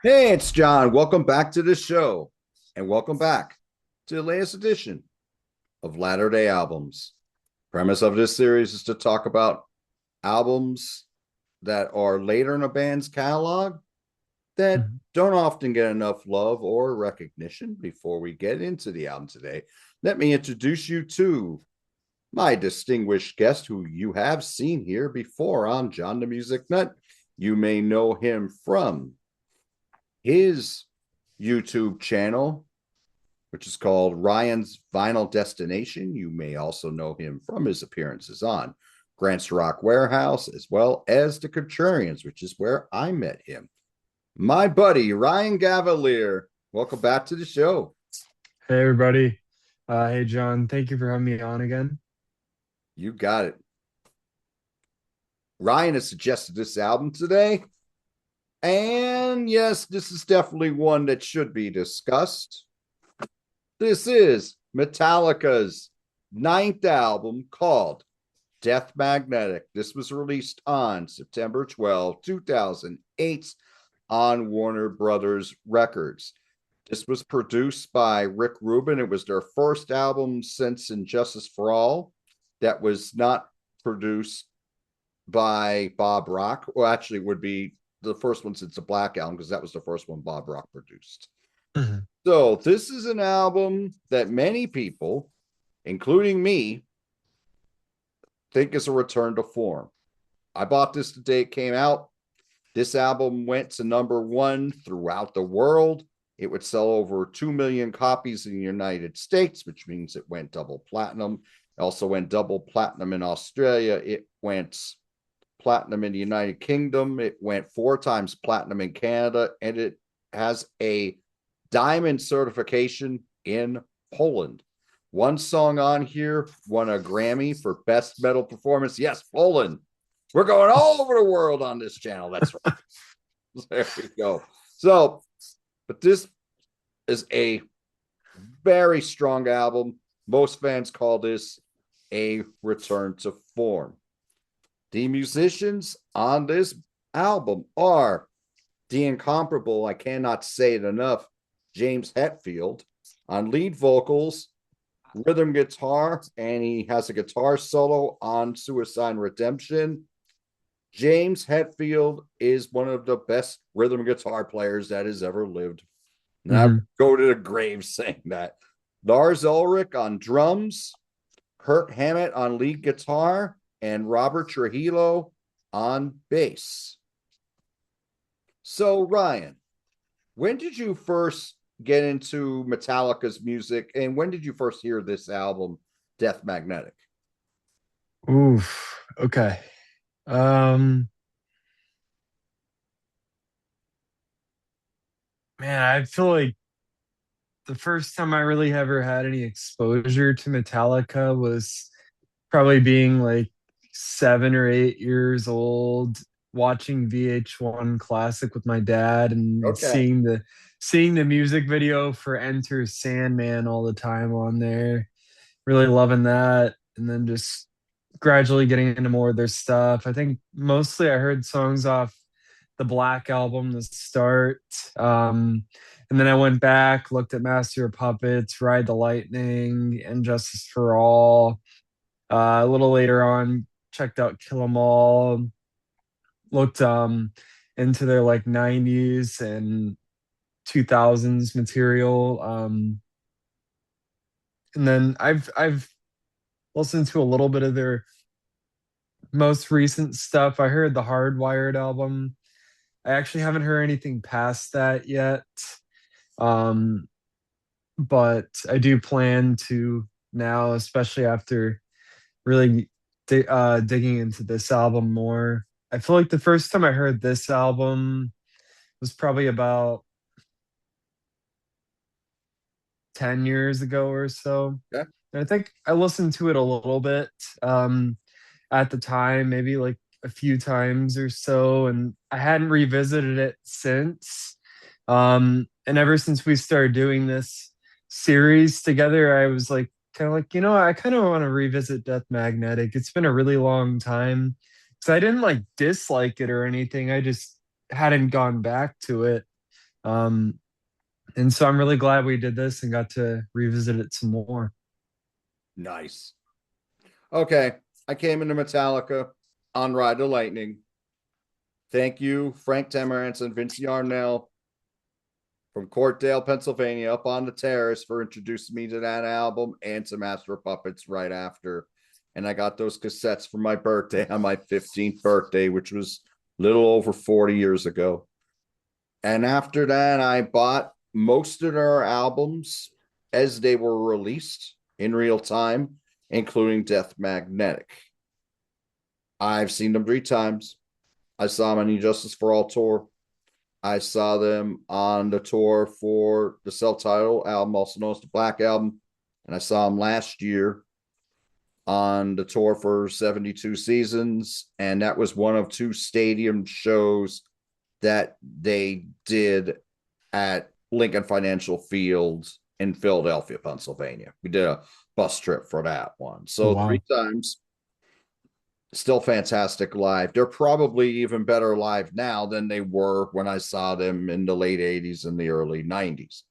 Hey, it's John. Welcome back to the show, and welcome back to the latest edition of Latter Day Albums. Premise of this series is to talk about albums that are later in a band's catalog that Mhm. don't often get enough love or recognition. Before we get into the album today, let me introduce you to my distinguished guest, who you have seen here before on John the Music Nut. You may know him from his YouTube channel, which is called Ryan's Vinyl Destination. You may also know him from his appearances on Grant's Rock Warehouse, as well as the Contrarians, which is where I met him. My buddy, Ryan Gavalier. Welcome back to the show. Hey everybody. Hey John, thank you for having me on again. You got it. Ryan has suggested this album today. And yes, this is definitely one that should be discussed. This is Metallica's ninth album called Death Magnetic. This was released on September 12th, 2008 on Warner Brothers Records. This was produced by Rick Rubin. It was their first album since Injustice for All that was not produced by Bob Rock. Well, actually, it would be the first one since the Black Album, because that was the first one Bob Rock produced. Mhm. So this is an album that many people, including me, think is a return to form. I bought this the day it came out. This album went to number one throughout the world. It would sell over 2 million copies in the United States, which means it went double platinum. It also went double platinum in Australia. It went platinum in the United Kingdom. It went 4 times platinum in Canada, and it has a diamond certification in Poland. One song on here won a Grammy for Best Metal Performance. Yes, Poland. We're going all over the world on this channel. That's right. There we go. So, but this is a very strong album. Most fans call this a return to form. The musicians on this album are the incomparable, I cannot say it enough, James Hetfield on lead vocals, rhythm guitar, and he has a guitar solo on Suicide Redemption. James Hetfield is one of the best rhythm guitar players that has ever lived. And I Mhm. go to the grave saying that. Lars Ulrich on drums, Kurt Hammett on lead guitar, and Robert Trujillo on bass. So, Ryan, when did you first get into Metallica's music, and when did you first hear this album, Death Magnetic? Oof. Okay. Um, Man, I feel like the first time I really ever had any exposure to Metallica was probably being like 7 or 8 years old, watching VH1 Classic with my dad and Okay. seeing the music video for Enter Sandman all the time on there. Really loving that. And then just gradually getting into more of their stuff. I think mostly I heard songs off the Black album to start. Um, and then I went back, looked at Master of Puppets, Ride the Lightning, and Justice for All. A little later on, checked out Kill 'Em All, looked into their like 90s and 2000s material. And then I've listened to a little bit of their most recent stuff. I heard the Hardwired album. I actually haven't heard anything past that yet. Um, but I do plan to now, especially after really digging into this album more. I feel like the first time I heard this album was probably about 10 years ago or so. Okay. And I think I listened to it a little bit at the time, maybe like a few times or so, and I hadn't revisited it since. And ever since we started doing this series together, I was like, kind of like, I kind of want to revisit Death Magnetic. It's been a really long time. So I didn't like dislike it or anything. I just hadn't gone back to it. Um, and so I'm really glad we did this and got to revisit it some more. Nice. Okay. I came into Metallica on Ride the Lightning. Thank you, Frank Temerance and Vince Yarnell from Courtdale, Pennsylvania, up on the terrace for introducing me to that album and to Master of Puppets right after. And I got those cassettes for my birthday on my 15th birthday, which was a little over 40 years ago. And after that, I bought most of their albums as they were released in real time, including Death Magnetic. I've seen them 3 times. I saw them on the Justice for All tour. I saw them on the tour for the self-titled album, also known as the Black Album. And I saw them last year on the tour for 72 Seasons. And that was one of 2 stadium shows that they did at Lincoln Financial Field in Philadelphia, Pennsylvania. We did a bus trip for that one. Oh, So wow. 3 times. Still fantastic live. They're probably even better live now than they were when I saw them in the late 80s and the early 90s.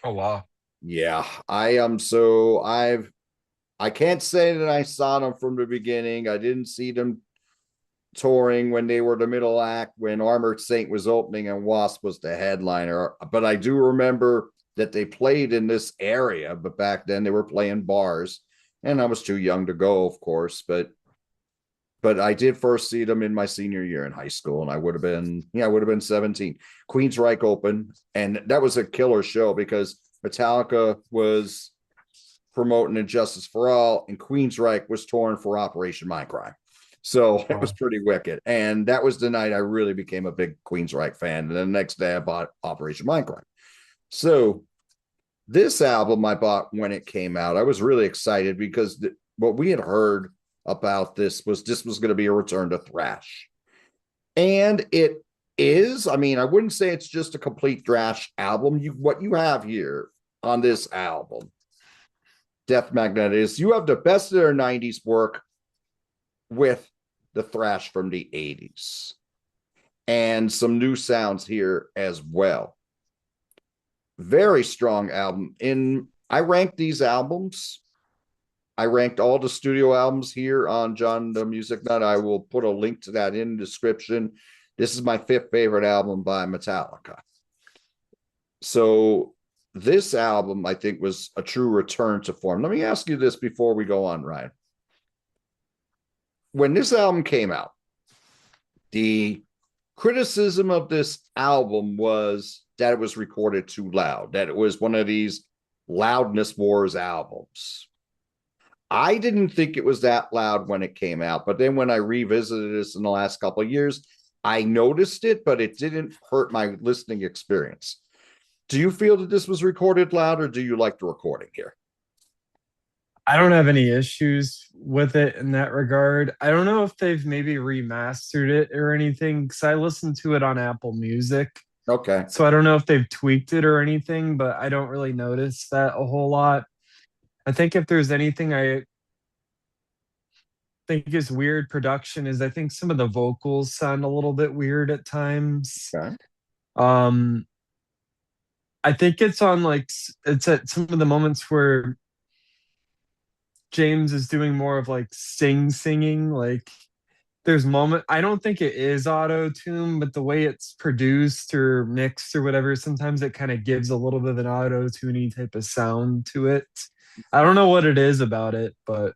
Oh, wow. Yeah, I am so I can't say that I saw them from the beginning. I didn't see them touring when they were the middle act, when Armored Saint was opening and Wasp was the headliner. But I do remember that they played in this area, but back then they were playing bars, and I was too young to go, of course. But I did first see them in my senior year in high school, and I would have been, I would have been 17. Queensryche open, and that was a killer show because Metallica was promoting Injustice for All, and Queensryche was touring for Operation Mindcrime. So it was Wow. pretty wicked. And that was the night I really became a big Queensryche fan. And the next day I bought Operation Mindcrime. So this album I bought when it came out. I was really excited because what we had heard about this was going to be a return to thrash. And it is. I mean, I wouldn't say it's just a complete thrash album. What you have here on this album, Death Magnet, is you have the best of their 90s work with the thrash from the 80s and some new sounds here as well. Very strong album. I ranked these albums. I ranked all the studio albums here on John the MusicNut. I will put a link to that in the description. This is my 5th favorite album by Metallica. So this album, I think, was a true return to form. Let me ask you this before we go on, Ryan. When this album came out, the criticism of this album was that it was recorded too loud, that it was one of these loudness wars albums. I didn't think it was that loud when it came out, but then when I revisited this in the last couple of years, I noticed it, but it didn't hurt my listening experience. Do you feel that this was recorded loud, or do you like the recording here? I don't have any issues with it in that regard. I don't know if they've maybe remastered it or anything because I listened to it on Apple Music. Okay. So I don't know if they've tweaked it or anything, but I don't really notice that a whole lot. I think if there's anything I think is weird production is I think some of the vocals sound a little bit weird at times. Okay. Um I think it's on it's at some of the moments where James is doing more of like singing. Like there's moment I don't think it is auto tune, but the way it's produced or mixed or whatever, sometimes it kind of gives a little bit of an auto tuney type of sound to it. I don't know what it is about it, but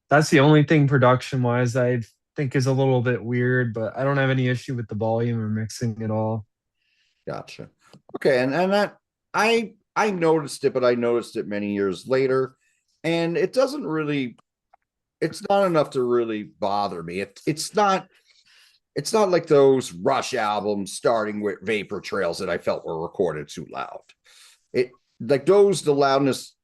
that's the only thing production wise I think is a little bit weird, but I don't have any issue with the volume or mixing at all. Gotcha. Okay, and that I noticed it, but I noticed it many years later, and it doesn't really. It's not enough to really bother me. It's not. It's not like those Rush albums starting with Vapor Trails that I felt were recorded too loud. It like those the loudness,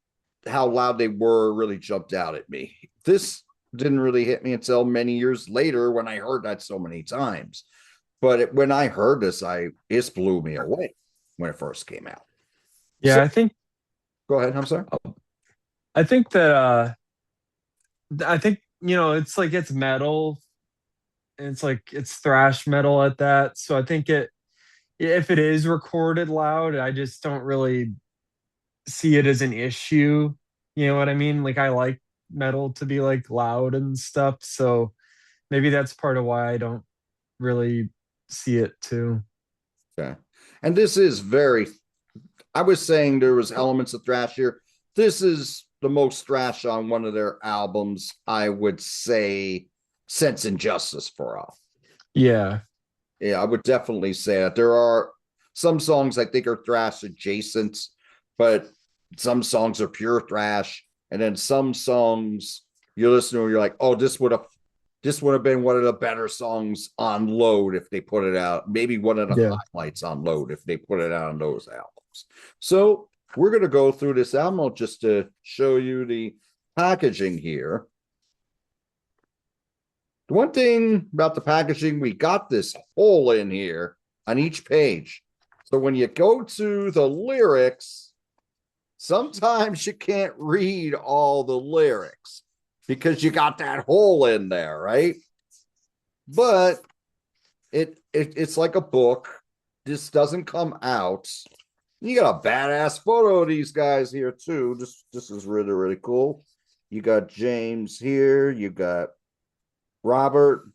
how loud they were, really jumped out at me. This didn't really hit me until many years later when I heard that so many times. But when I heard this, it blew me away when it first came out. So Yeah, I think go ahead. I'm sorry. I think that I think it's like it's metal and it's like it's thrash metal at that. So I think if it is recorded loud, I just don't really see it as an issue. You know what I mean? Like I like metal to be like loud and stuff, so maybe that's part of why I don't really see it too. Okay. And this is very, I was saying there was elements of thrash here. This is the most thrash on one of their albums, I would say, Sense and Justice for All. Yeah. Yeah, I would definitely say that. There are some songs I think are thrash adjacent, but some songs are pure thrash. And then some songs you listen to, you're like, oh, this would have been one of the better songs on Load if they put it out. Maybe one of the Yeah. highlights on Load if they put it out on those albums. So we're going to go through this album just to show you the packaging here. The one thing about the packaging, we got this hole in here on each page. So when you go to the lyrics, sometimes you can't read all the lyrics because you got that hole in there, right? But it's like a book. This doesn't come out. You got a badass photo of these guys here too. This is really, really cool. You got James here, you got Robert,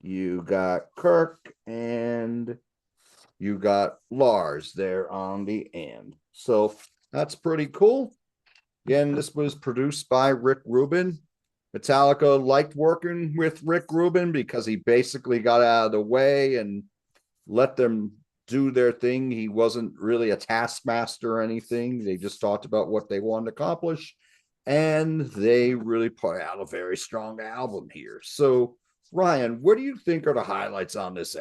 you got Kirk, and you got Lars there on the end. So that's pretty cool. Again, this was produced by Rick Rubin. Metallica liked working with Rick Rubin because he basically got out of the way and let them do their thing. He wasn't really a taskmaster or anything. They just talked about what they wanted to accomplish. And they really put out a very strong album here. So, Ryan, what do you think are the highlights on this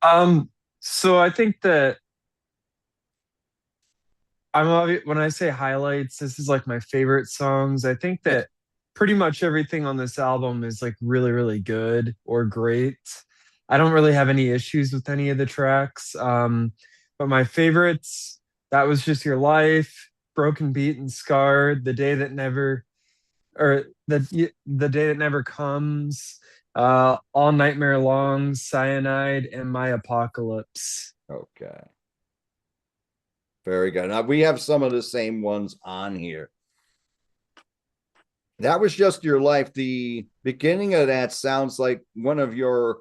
album? So I think that when I say highlights, this is like my favorite songs. I think that pretty much everything on this album is like really, really good or great. I don't really have any issues with any of the tracks. But my favorites, That Was Just Your Life, Broken Beat and Scarred, The Day That Never, or the Day That Never Comes, All Nightmare Long, Cyanide, and My Apocalypse. Okay. Very good. Now we have some of the same ones on here. That Was Just Your Life. The beginning of that sounds like one of your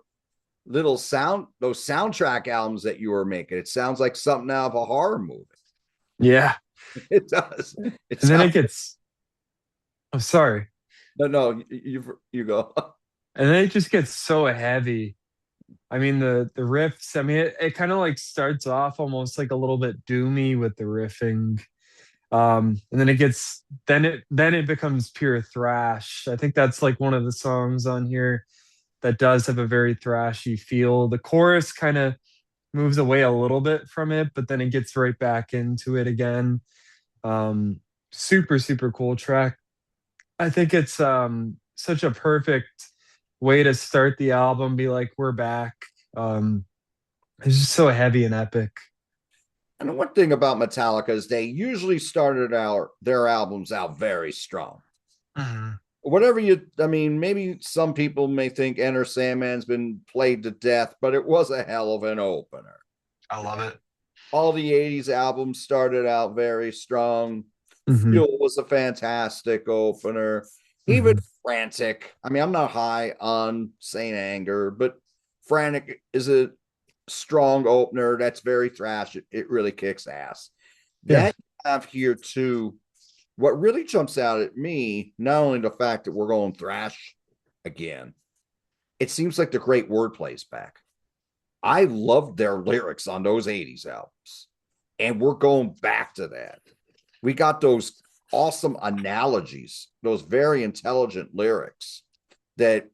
those soundtrack albums that you were making. It sounds like something out of a horror movie. Yeah. It does. And then it gets, oh, sorry. No, you go. And then it just gets so heavy. I mean, the riffs, I mean, it kind of like starts off almost like a little bit doomy with the riffing. And then it becomes pure thrash. I think that's like one of the songs on here that does have a very thrashy feel. The chorus kind of moves away a little bit from it, but then it gets right back into it again. Super, super cool track. I think it's such a perfect way to start the album, be like, we're back. Um, it's just so heavy and epic. And one thing about Metallica is they usually started out their albums out very strong. Mhm. Whatever I mean, maybe some people may think Enter Sandman's been played to death, but it was a hell of an opener. I love it. All the 80s albums started out very strong. Hmm. Fuel was a fantastic opener. Even Hmm. Frantic. I mean, I'm not high on Saint Anger, but Frantic is a strong opener. That's very thrash. It really kicks ass. Yeah. That you have here too. What really jumps out at me, not only the fact that we're going thrash again, it seems like the great wordplay's back. I loved their lyrics on those 80s albums. And we're going back to that. We got those awesome analogies, those very intelligent lyrics that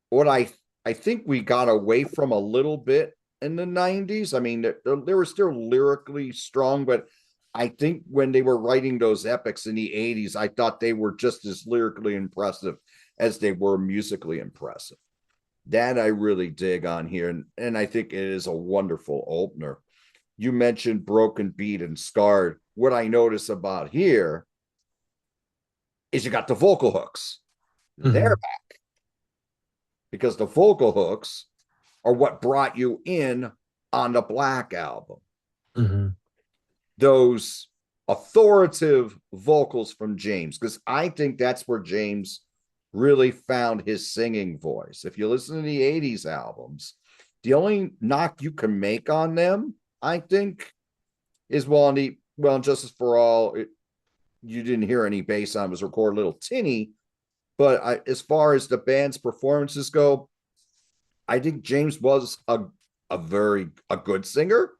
what I think we got away from a little bit in the 90s. I mean, they were still lyrically strong, but I think when they were writing those epics in the 80s, I thought they were just as lyrically impressive as they were musically impressive. That I really dig on here. And I think it is a wonderful opener. You mentioned Broken Beat and Scarred. What I notice about here is you got the vocal hooks. They're Hmm. back because the vocal hooks are what brought you in on the Black Album. Hmm. Those authoritative vocals from James, because I think that's where James really found his singing voice. If you listen to the 80s albums, the only knock you can make on them, I think, is well, Justice for All, you didn't hear any bass on it, was recorded a little tinny. But as far as the band's performances go, I think James was a good singer.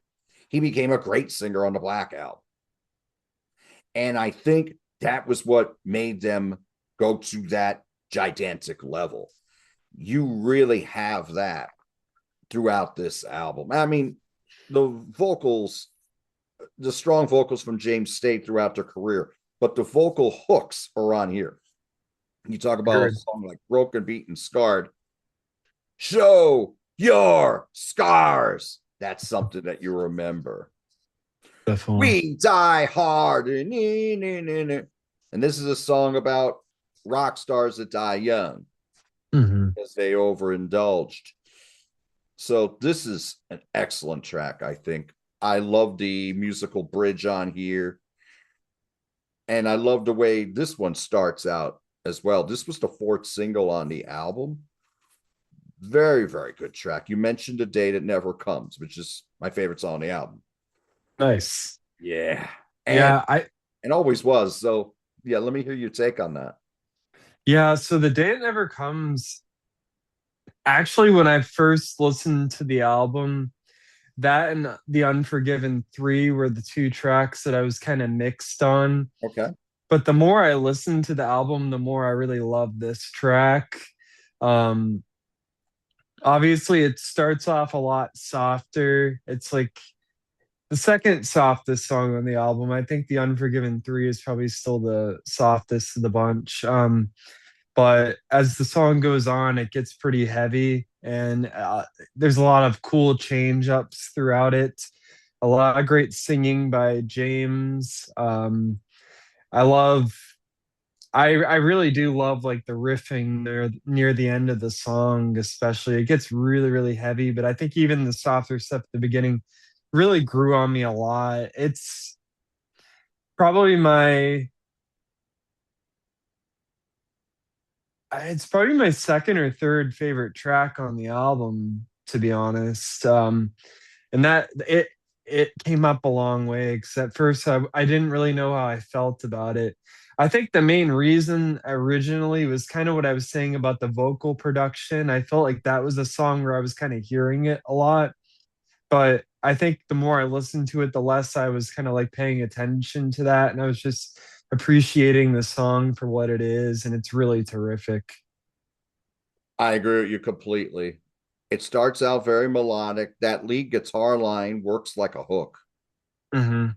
He became a great singer on the Black Album. And I think that was what made them go to that gigantic level. You really have that throughout this album. I mean, the vocals, the strong vocals from James stayed throughout their career, but the vocal hooks are on here. You talk about a Heard. song like Broken, Beaten, Scarred. Show your scars. That's something that you remember. Definitely. We die hard. And this is a song about rock stars that die young Hmm. because they overindulged. So this is an excellent track, I think. I love the musical bridge on here. And I love the way this one starts out as well. This was the fourth single on the album. Very, very good track. You mentioned A Day That Never Comes, which is my favorite song on the album. Nice. Yeah. And Yeah, I and always was. So yeah, let me hear your take on that. yeah, so The Day It Never Comes, actually when I first listened to the album, that and The Unforgiven 3 were the two tracks that I was kind of mixed on. Okay. But the more I listened to the album, the more I really love this track. Um, Obviously, it starts off a lot softer. It's like the second softest song on the album. I think The Unforgiven 3 is probably still the softest of the bunch. But as the song goes on, it gets pretty heavy, and there's a lot of cool change ups throughout it. A lot of great singing by James. I love I really do love like the riffing near the end of the song, especially. It gets really, really heavy, but I think even the softer stuff at the beginning really grew on me a lot. Probably my it's probably my second or third favorite track on the album, to be honest. And that it came up a long way, because at first I didn't really know how I felt about it. I think the main reason originally was kind of what I was saying about the vocal production. I felt like that was a song where I was kind of hearing it a lot, but I think the more I listened to it, the less I was kind of like paying attention to that, and I was just appreciating the song for what it is, and it's really terrific. I agree with you completely. It starts out very melodic. That lead guitar line works like a hook. Hmm.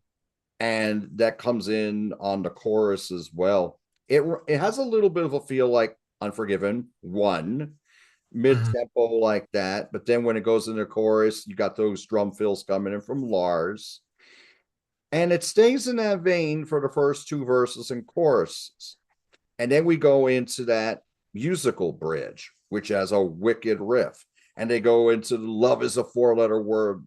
And that comes in on the chorus as well. It has a little bit of a feel like Unforgiven one, mid Hmm. tempo like that, but then when it goes into the chorus, you got those drum fills coming in from Lars, and it stays in that vein for the first two verses and choruses, and then we go into that musical bridge, which has a wicked riff, and they go into the "Love is a four-letter word"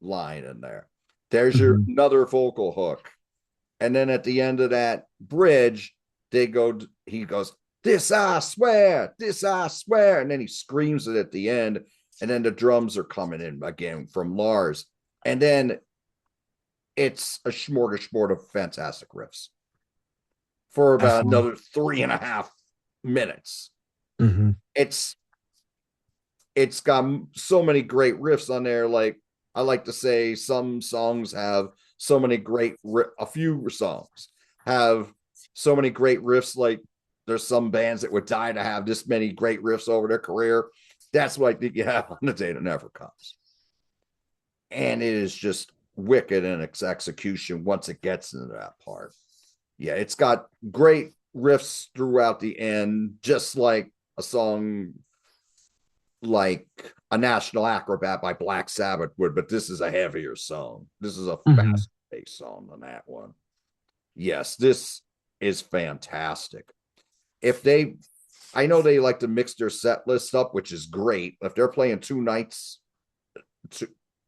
line in there. There's your Hmm. another vocal hook. And then at the end of that bridge, he goes, "This I swear, this I swear." And then he screams it at the end. And then the drums are coming in again from Lars. And then it's a smorgasbord of fantastic riffs for about Definitely. another 3.5 minutes. Hmm. It's it's got so many great riffs on there. Like I like to say, some songs have so many a few songs have so many great riffs. Like there's some bands that would die to have this many great riffs over their career. That's what I think you have on The Day That Never Comes. And it is just wicked in its execution once it gets into that part. Yeah, it's got great riffs throughout the end, just like a song like A National Acrobat by Black Sabbath would, but this is a heavier song. This is a Hmm. fast paced song than that one. Yes, this is fantastic. If they I know they like to mix their set list up, which is great. If they're playing two,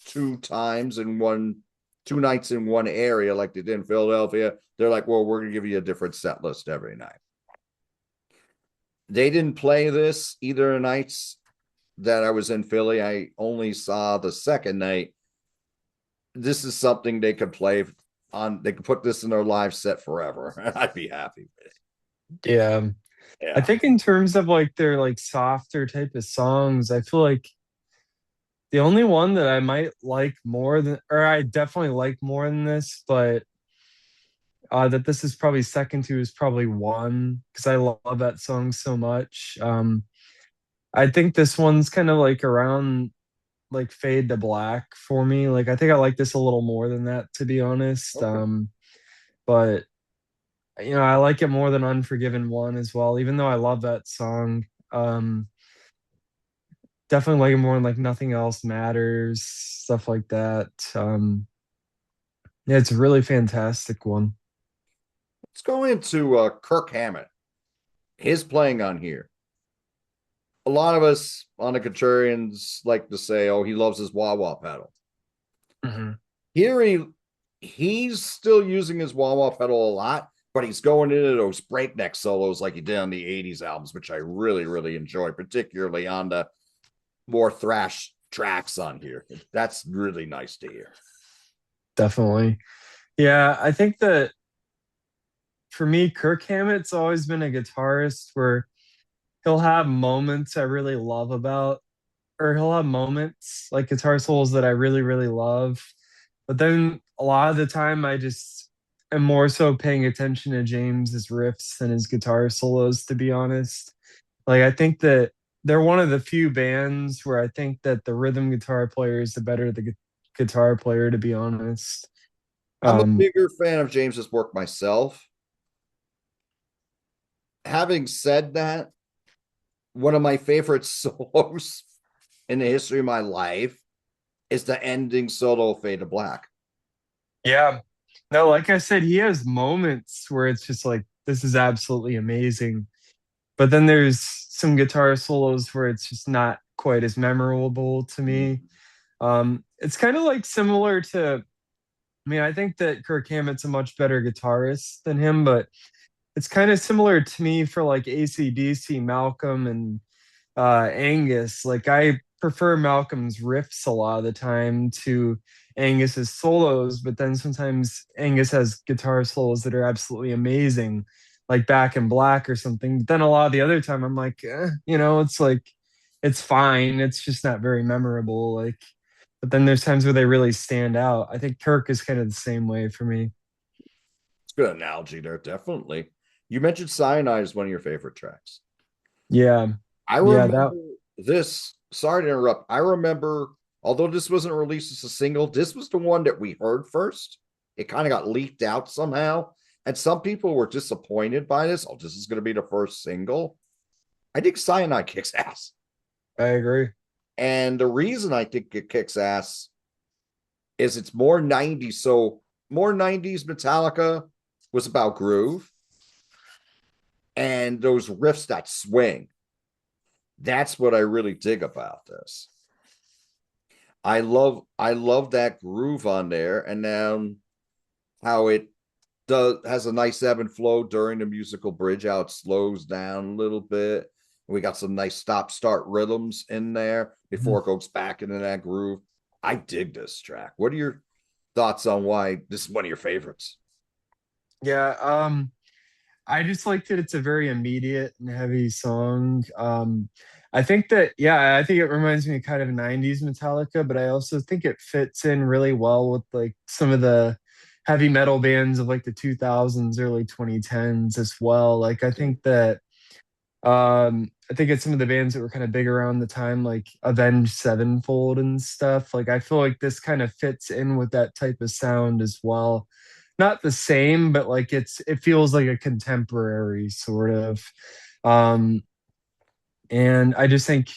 two times in one, 2 nights in one area, like they did in Philadelphia, they're like, well, we're gonna give you a different set list every night. They didn't play this either nights that I was in Philly. I only saw the second night. This is something they could play on. They could put this in their live set forever, and I'd be happy with it. Yeah. I Yeah. think in terms of like their like softer type of songs, I feel like the only one that I might like more than, or I definitely like more than this, but that this is probably second to is probably one because I love that song so much. I think this one's kind of like around like fade to black for me. Like I think I like this a little more than that to be honest. Okay. But I like it more than Unforgiven one as well, even though I love that song. Um, Definitely like it more than like Nothing Else Matters, stuff like that. Yeah, it's a really fantastic one. Let's go into Kirk Hammett. His playing on here. A lot of us on the Contrarians like to say, "Oh, he loves his wah wah pedal." Mhm. Here he's still using his wah wah pedal a lot, but he's going into those breakneck solos like he did on the '80s albums, which I really really enjoy, particularly on the more thrash tracks on here. That's really nice to hear. Definitely. Yeah, I think that for me, Kirk Hammett's always been a guitarist where he'll have moments I really love about, or he'll have moments like guitar solos that I really, really love. But then a lot of the time, I just am more so paying attention to James's riffs and his guitar solos, to be honest. Like, I think that they're one of the few bands where I think that the rhythm guitar player is the better guitar player, to be honest. I'm a Um, bigger fan of James's work myself. Having said that, one of my favorite solos in the history of my life is the ending solo of Fade to Black. yeah. No, like I said, he has moments where it's just like, this is absolutely amazing. But then there's some guitar solos where it's just not quite as memorable to me. It's kind of like similar to, I mean, I think that Kirk Hammett's a much better guitarist than him, but it's kind of similar to me for like AC/DC, Malcolm, and Angus. Like I prefer Malcolm's riffs a lot of the time to Angus's solos, but then sometimes Angus has guitar solos that are absolutely amazing, like Back in Black or something. But then a lot of the other time, I'm like, it's like it's fine. It's just not very memorable. Like, but then there's times where they really stand out. I think Kirk is kind of the same way for me. It's a good analogy there, definitely. You mentioned Cyanide as one of your favorite tracks. Yeah, I yeah, remember that. this. Sorry to interrupt. I remember, although this wasn't released as a single, this was the one that we heard first. It kind of got leaked out somehow. And some people were disappointed by this. Oh, this is going to be the first single. I think Cyanide kicks ass. I agree. And the reason I think it kicks ass is it's more 90s. So, more 90s Metallica was about groove and those riffs that swing. That's what I really dig about this. I love that groove on there, and then how it does has a nice ebb and flow during the musical bridge, how it slows down a little bit. We got some nice stop start rhythms in there before it goes back into that groove. I dig this track. What are your thoughts on why this is one of your favorites? Yeah, I just like that it's a very immediate and heavy song. I think that, yeah, I think it reminds me of kind of 90s Metallica, but I also think it fits in really well with like some of the heavy metal bands of like the 2000s, early 2010s as well. Like, I think it's some of the bands that were kind of big around the time, like Avenged Sevenfold and stuff. Like, I feel like this kind of fits in with that type of sound as well. Not the same, but like it feels like a contemporary sort of. Um, and I just think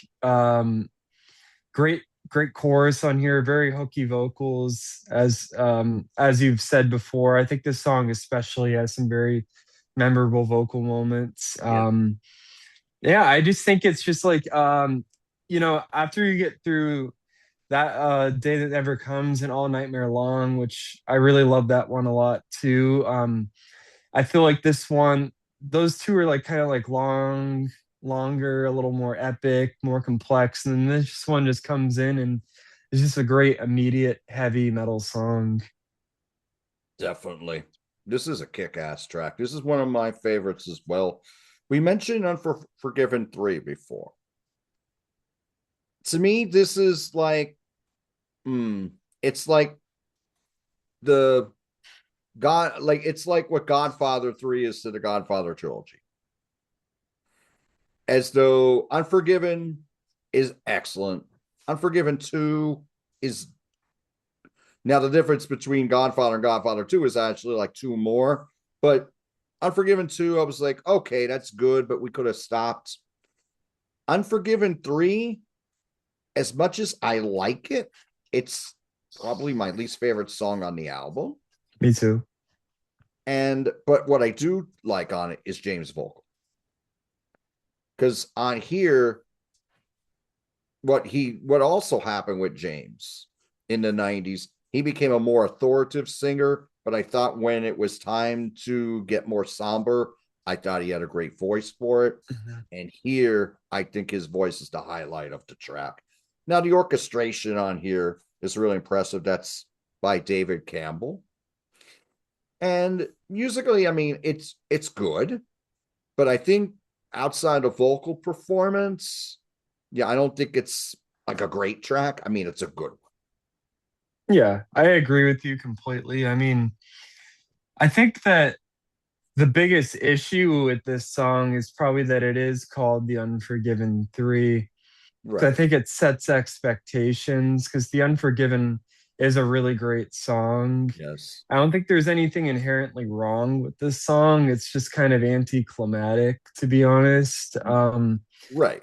great great chorus on here, very hooky vocals as you've said before. I think this song especially has some very memorable vocal moments. Yeah. Yeah, I just think it's just like after you get through that day that never comes and all nightmare long, which I really love that one a lot too. I feel like this one, those two are like kind of like longer, a little more epic, more complex, and then this one just comes in and it's just a great immediate heavy metal song. Definitely. This is a kick-ass track. This is one of my favorites as well. We mentioned Unforgiven 3 before. To me, this is like, it's like the God, like it's like what Godfather 3 is to the Godfather trilogy. As though Unforgiven is excellent. Unforgiven 2 is now the difference between Godfather and Godfather 2 is actually like two more, but Unforgiven 2, I was like, okay, that's good, but we could have stopped. Unforgiven 3, as much as I like it, it's probably my least favorite song on the album. Me too. And but what I do like on it is James' vocal. Because on here, what also happened with James in the 90s, he became a more authoritative singer, but I thought when it was time to get more somber, I thought he had a great voice for it. Mhm. And here, I think his voice is the highlight of the track. Now, the orchestration on here is really impressive. That's by David Campbell. And musically, I mean, it's good, but I think outside of vocal performance, yeah, I don't think it's like a great track. I mean, it's a good one. Yeah, I agree with you completely. I mean, I think that the biggest issue with this song is probably that it is called The Unforgiven 3. So I Right. think it sets expectations because The Unforgiven is a really great song. Yes. I don't think there's anything inherently wrong with this song. It's just kind of anticlimactic, to be honest. Right.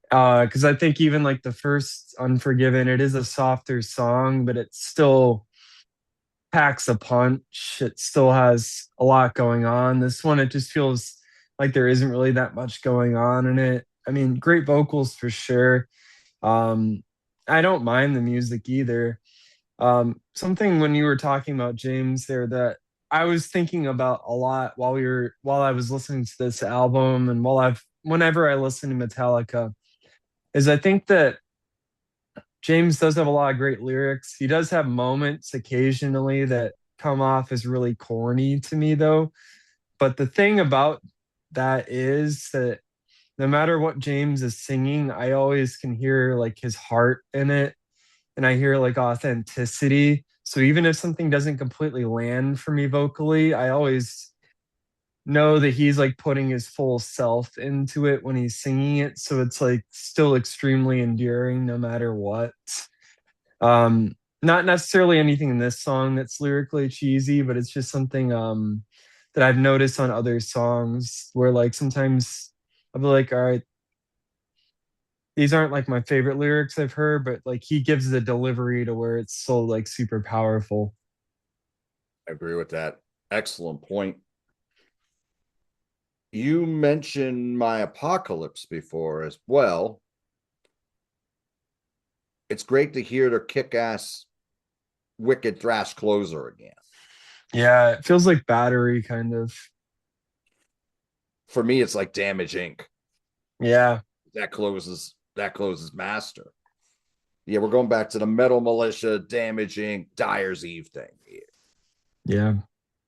Because I think even like the first Unforgiven, it is a softer song, but it still packs a punch. It still has a lot going on. This one, it just feels like there isn't really that much going on in it. I mean, great vocals for sure. Um, I don't mind the music either. Something when you were talking about James there that I was thinking about a lot while I was listening to this album and whenever I listen to Metallica is I think that James does have a lot of great lyrics. He does have moments occasionally that come off as really corny to me though. But the thing about that is that no matter what James is singing, I always can hear like his heart in it and I hear like authenticity. So even if something doesn't completely land for me vocally, I always know that he's like putting his full self into it when he's singing it. So it's like still extremely endearing no matter what. Not necessarily anything in this song that's lyrically cheesy, but it's just something that I've noticed on other songs where like sometimes I'll be like, all right, these aren't like my favorite lyrics I've heard, but like he gives the delivery to where it's so like super powerful. I agree with that. Excellent point. You mentioned My Apocalypse before as well. It's great to hear their kick ass, wicked thrash closer again. Yeah, it feels like battery kind of. For me, it's like Damage Inc. Yeah, That closes master. Yeah, we're going back to the Metal Militia, Damage Inc., Dyer's Eve thing here. yeah,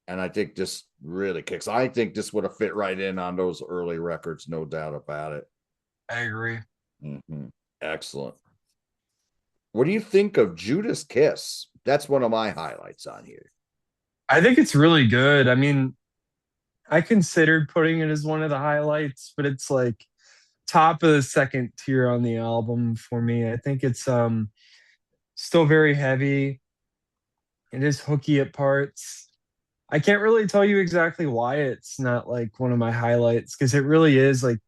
And I think this really kicks. I think this would have fit right in on those early records, no doubt about it. I agree. Mm-hmm. Excellent. What do you think of Judas Kiss? That's one of my highlights on here. I think it's really good. I mean, I considered putting it as one of the highlights, but it's like top of the second tier on the album for me. I think it's still very heavy. It is hooky at parts. I can't really tell you exactly why it's not like one of my highlights because it really is like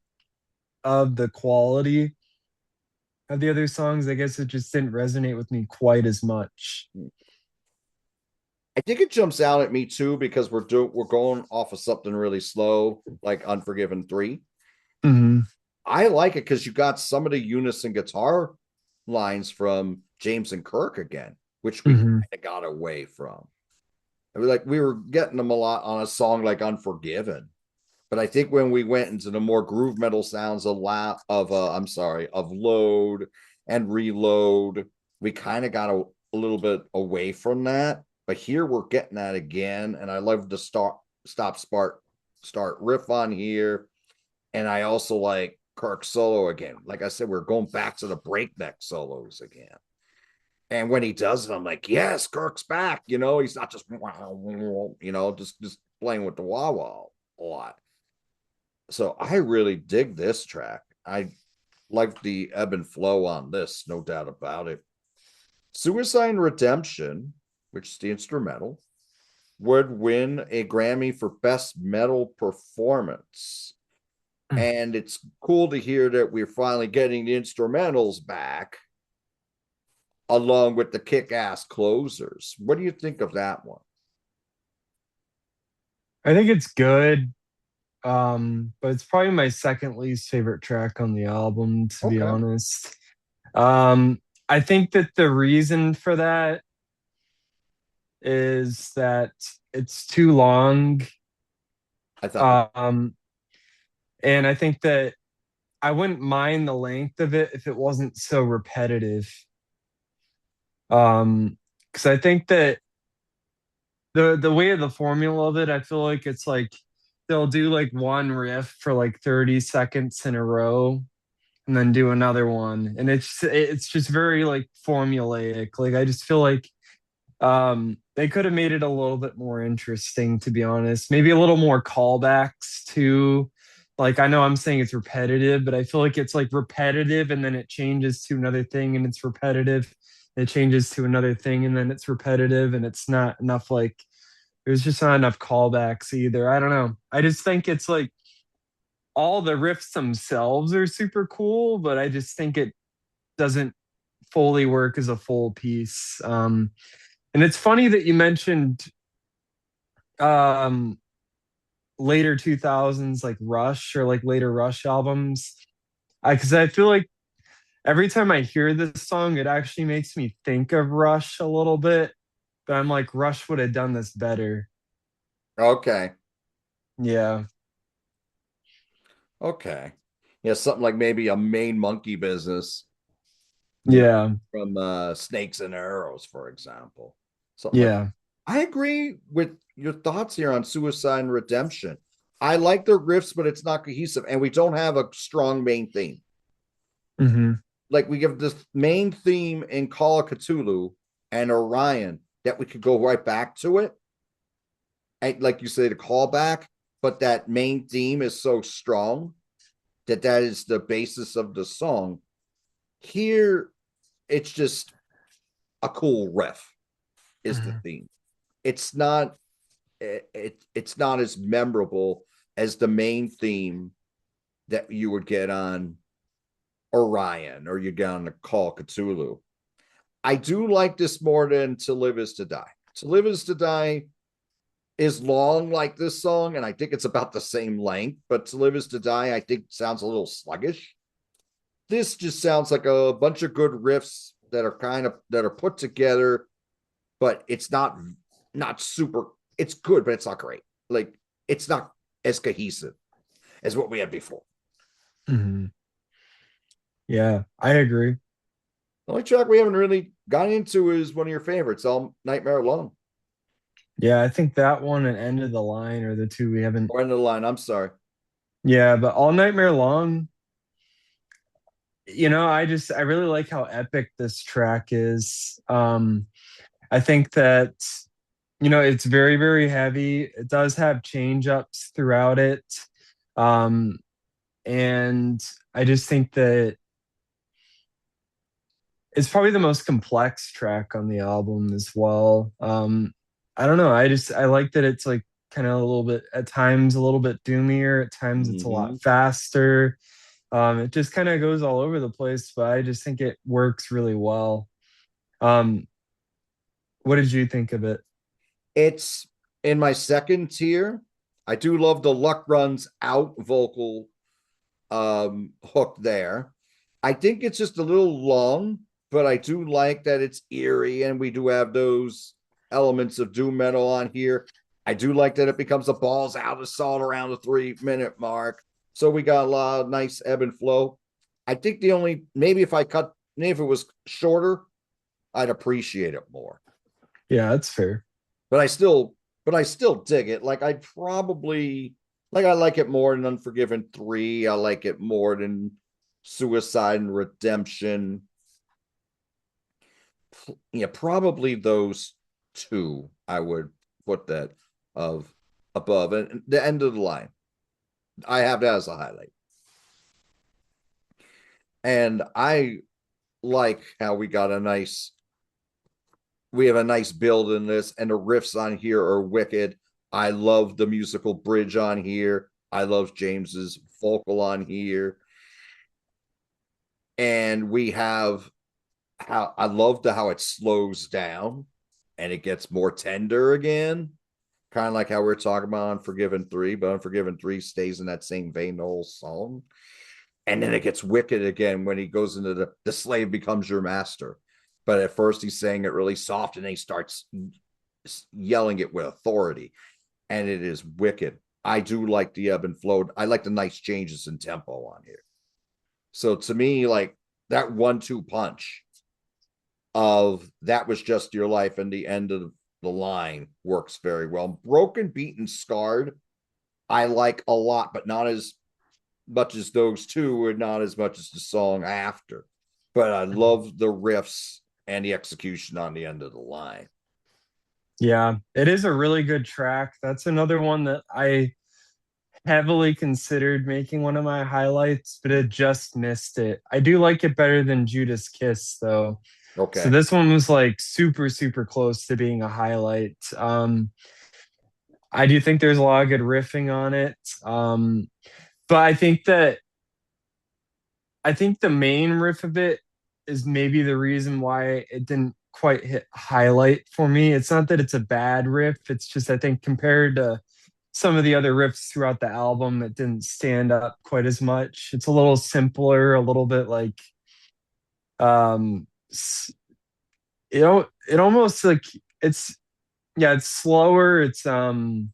of the quality of the other songs. I guess it just didn't resonate with me quite as much. I think it jumps out at me too because we're going off of something really slow, like Unforgiven 3. Mhm. I like it because you got some of the unison guitar lines from James and Kirk again, which we kind Hmm. of got away from. I mean, like we were getting them a lot on a song like Unforgiven. But I think when we went into the more groove metal sounds of Load and Reload, we kind of got a little bit away from that. But here we're getting that again, and I love the start riff on here, and I also like Kirk's solo again. Like I said, we're going back to the breakneck solos again. And when he does it, I'm like, yes, Kirk's back. He's not just just playing with the wah wah a lot. So I really dig this track. I like the ebb and flow on this, no doubt about it. Suicide Redemption, which is the instrumental, would win a Grammy for Best Metal Performance. And it's cool to hear that we're finally getting the instrumentals back along with the kick-ass closers. What do you think of that one? I think it's good. But it's probably my second least favorite track on the album, to be Okay. honest. I think that the reason for that is that it's too long. I thought that. Um, and I think that I wouldn't mind the length of it if it wasn't so repetitive. Because I think that the way of the formula of it, I feel like it's like they'll do like one riff for like 30 seconds in a row and then do another one. And it's just very like formulaic. Like I just feel like they could have made it a little bit more interesting, to be honest. Maybe a little more callbacks to, like, I know I'm saying it's repetitive, but I feel like it's like repetitive and then it changes to another thing and it's repetitive. It changes to another thing and then it's repetitive, and it's not enough, like there's just not enough callbacks either. I don't know. I just think it's like all the riffs themselves are super cool, but I just think it doesn't fully work as a full piece. And it's funny that you mentioned um, later 2000s, like Rush or like later Rush albums, because I feel like every time I hear this song, it actually makes me think of Rush a little bit. But I'm like, Rush would have done this better. Okay. Yeah, Okay. Yeah, something like maybe a main monkey business, you know, yeah, from Snakes and Arrows, for example. Something like yeah. I agree with your thoughts here on Suicide and Redemption. I like the riffs, but it's not cohesive, and we don't have a strong main theme. Hmm. Like we give this main theme in Call of Cthulhu and Orion that we could go right back to it. And like you say, the callback, but that main theme is so strong that is the basis of the song. Here, it's just a cool riff is the Hmm. theme. It's not it's not as memorable as the main theme that you would get on Orion or you get on the Call Cthulhu. I do like this more than To Live Is to Die. To Live Is to Die is long like this song, and I think it's about the same length, but To Live Is to Die, I think sounds a little sluggish. This just sounds like a bunch of good riffs that are put together, but it's not super. It's good, but it's not great. Like it's not as cohesive as what we had before. Hmm. Yeah, I agree. The only track we haven't really gotten into is one of your favorites, All Nightmare Alone. Yeah, I think that one and End of the Line are the two we haven't. Or End of the Line. I'm sorry. Yeah, but All Nightmare Long, I really like how epic this track is. I think that, it's very, very heavy. It does have change ups throughout it. Um, and I just think that it's probably the most complex track on the album as well. I don't know. I like that it's like kind of a little bit at times a little bit doomier, at times it's a Mm-hmm. lot faster. It just kind of goes all over the place, but I just think it works really well. Um, what did you think of it? It's in my second tier. I do love the Luck Runs Out vocal hook there. I think it's just a little long, but I do like that it's eerie and we do have those elements of doom metal on here. I do like that it becomes a balls out assault around the 3 minute mark. So we got a lot of nice ebb and flow. I think the only maybe if it was shorter, I'd appreciate it more. Yeah, that's fair. But I still dig it. Like I'd probably I like it more than Unforgiven 3. I like it more than Suicide and Redemption. Yeah, probably those two I would put that of above and the end of the line. I have that as a highlight. And I like how we have a nice build in this, and the riffs on here are wicked. I love the musical bridge on here. I love James's vocal on here. And we have how I love how it slows down and it gets more tender again. Kind of like how we are talking about Unforgiven 3, but Unforgiven 3 stays in that same vein the whole song. And then it gets wicked again when he goes into the slave becomes your master. But at first he's saying it really soft and then he starts yelling it with authority. And it is wicked. I do like the ebb and flow. I like the nice changes in tempo on here. So to me, like that 1-2 punch of that was just your life and the end of the line works very well. Broken, Beaten, Scarred, I like a lot, but not as much as those two, and not as much as the song after. But I love the riffs and the execution on the end of the line. Yeah, it is a really good track. That's another one that I heavily considered making one of my highlights, but it just missed it. I do like it better than Judas Kiss, though. So Okay. this one was like super, super close to being a highlight. I do think there's a lot of good riffing on it. But I think the main riff of it is maybe the reason why it didn't quite hit highlight for me. It's not that it's a bad riff. It's just I think compared to some of the other riffs throughout the album, it didn't stand up quite as much. It's a little simpler, a little bit like um it almost like it's yeah, it's slower. It's kind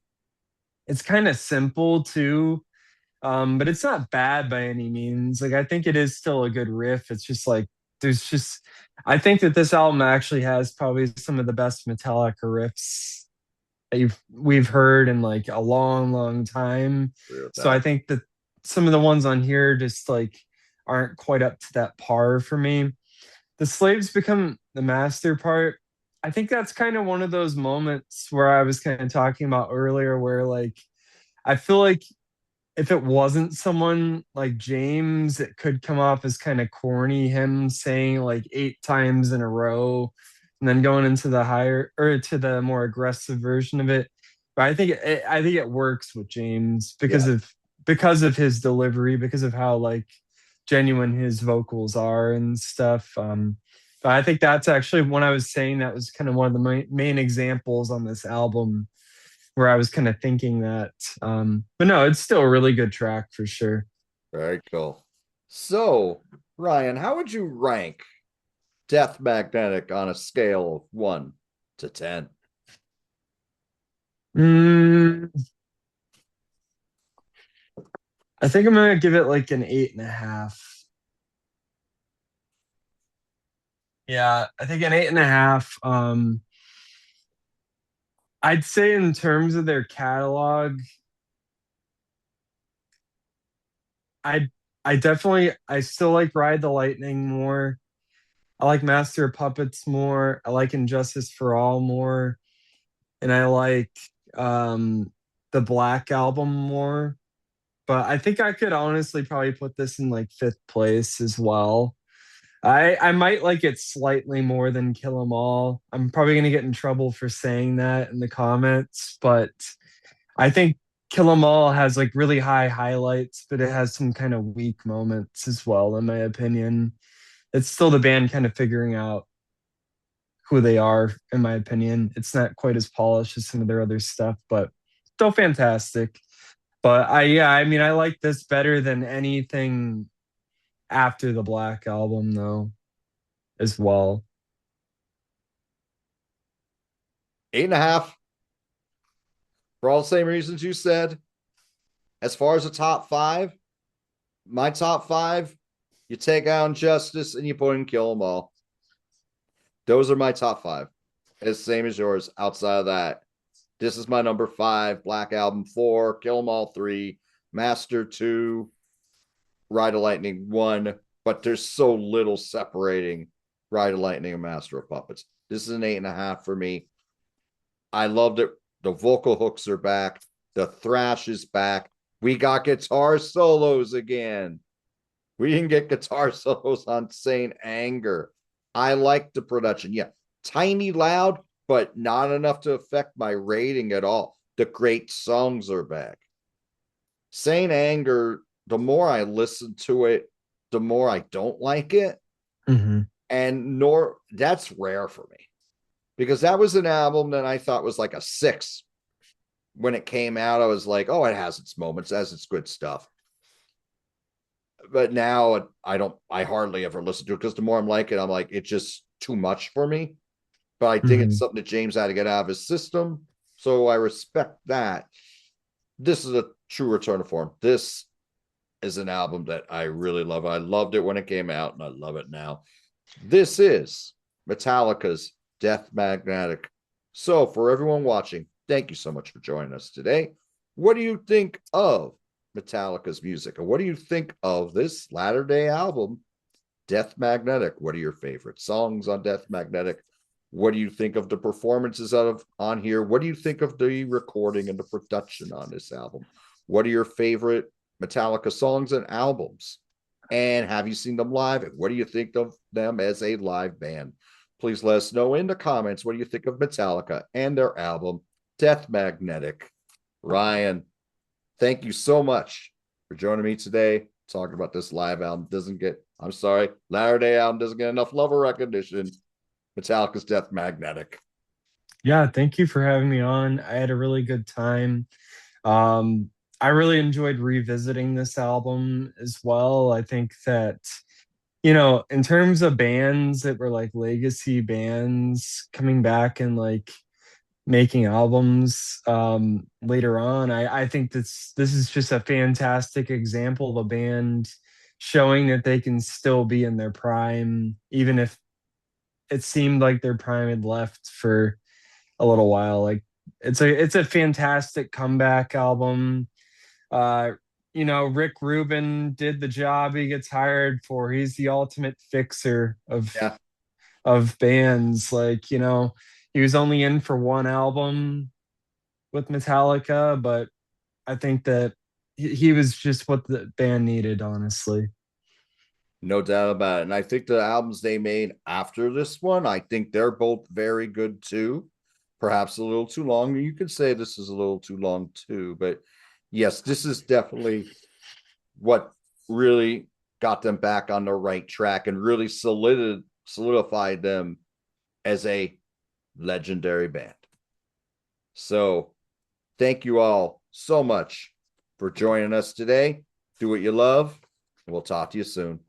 of simple too. But it's not bad by any means. Like I think it is still a good riff. It's just like there's just I think that this album actually has probably some of the best Metallica riffs that we've heard in like a long, long time. Agree with So I that. think that some of the ones on here just like aren't quite up to that par for me. The slaves become the master part. I think that's kind of one of those moments where I was kind of talking about earlier where like I feel like if it wasn't someone like James, it could come off as kind of corny, him saying like 8 times in a row and then going into the higher or to the more aggressive version of it. But I think it works with James Yeah. because of his delivery, because of how like genuine his vocals are and stuff. But I think that's actually when I was saying that was kind of one of the main examples on this album where I was kind of thinking that. But no, it's still a really good track for sure. Very cool. So, Ryan, how would you rank Death Magnetic on a scale of 1 to 10? Mm, I think I'm gonna give it like an 8.5. Yeah, I think an 8.5. I'd say in terms of their catalog, I I still like Ride the Lightning more. I like Master of Puppets more. I like Injustice for All more, and I like um the Black album more. But I think I could honestly probably put this in like fifth place as well. I might like it slightly more than Kill 'Em All. I'm probably gonna get in trouble for saying that in the comments, but I think Kill 'Em All has like really high highlights, but it has some kind of weak moments as well, in my opinion. It's still the band kind of figuring out who they are, in my opinion. It's not quite as polished as some of their other stuff, but still fantastic. But yeah, I mean, I like this better than anything after the Black album, though, as well. 8.5 for all the same reasons you said. As far as the top five, my top five, you take out Injustice and you put in Kill 'Em All. Those are my top five. It's the same as yours. Outside of that, this is my number five. Black Album 4, Kill 'Em All 3, Master 2, Ride of Lightning 1. But there's so little separating Ride of Lightning and Master of Puppets. This is an 8.5 for me. I loved it. The vocal hooks are back. The thrash is back. We got guitar solos again. We didn't get guitar solos on Saint Anger. I like the production. Yeah, tiny loud, but not enough to affect my rating at all. The great songs are back. Saint Anger, the more I listen to it, the more I don't like it. Hmm. And nor that's rare for me because that was an album that I thought was like a 6 when it came out. I was like, oh, it has its moments, it has its good stuff. But now I hardly ever listen to it because the more I'm like it, I'm like, it's just too much for me. But I think it's Hmm. something that James had to get out of his system. So I respect that. This is a true return to form. This is an album that I really love. I loved it when it came out, and I love it now. This is Metallica's Death Magnetic. So, for everyone watching, thank you so much for joining us today. What do you think of Metallica's music? And what do you think of this latter day album, Death Magnetic? What are your favorite songs on Death Magnetic? What do you think of the performances on here? What do you think of the recording and the production on this album? What are your favorite Metallica songs and albums? And have you seen them live? And what do you think of them as a live band? Please let us know in the comments what do you think of Metallica and their album, Death Magnetic. Ryan, thank you so much for joining me today, talking about this live album. I'm sorry, Latter Day album doesn't get enough love or recognition. Metallica's Death Magnetic. Yeah, thank you for having me on. I had a really good time. Um, I really enjoyed revisiting this album as well. I think that, in terms of bands that were like legacy bands coming back and like making albums later on, I think this is just a fantastic example of a band showing that they can still be in their prime, even if it seemed like their prime had left for a little while. Like it's a fantastic comeback album. Uh, Rick Rubin did the job he gets hired for. He's the ultimate fixer Yeah, of bands. Like, he was only in for one album with Metallica, but I think that he was just what the band needed, honestly. no doubt about it. And I think the albums they made after this one, I think they're both very good too. Perhaps a little too long. You could say this is a little too long too, but yes, this is definitely what really got them back on the right track and really solidified them as a legendary band. So thank you all so much for joining us today. Do what you love, and we'll talk to you soon.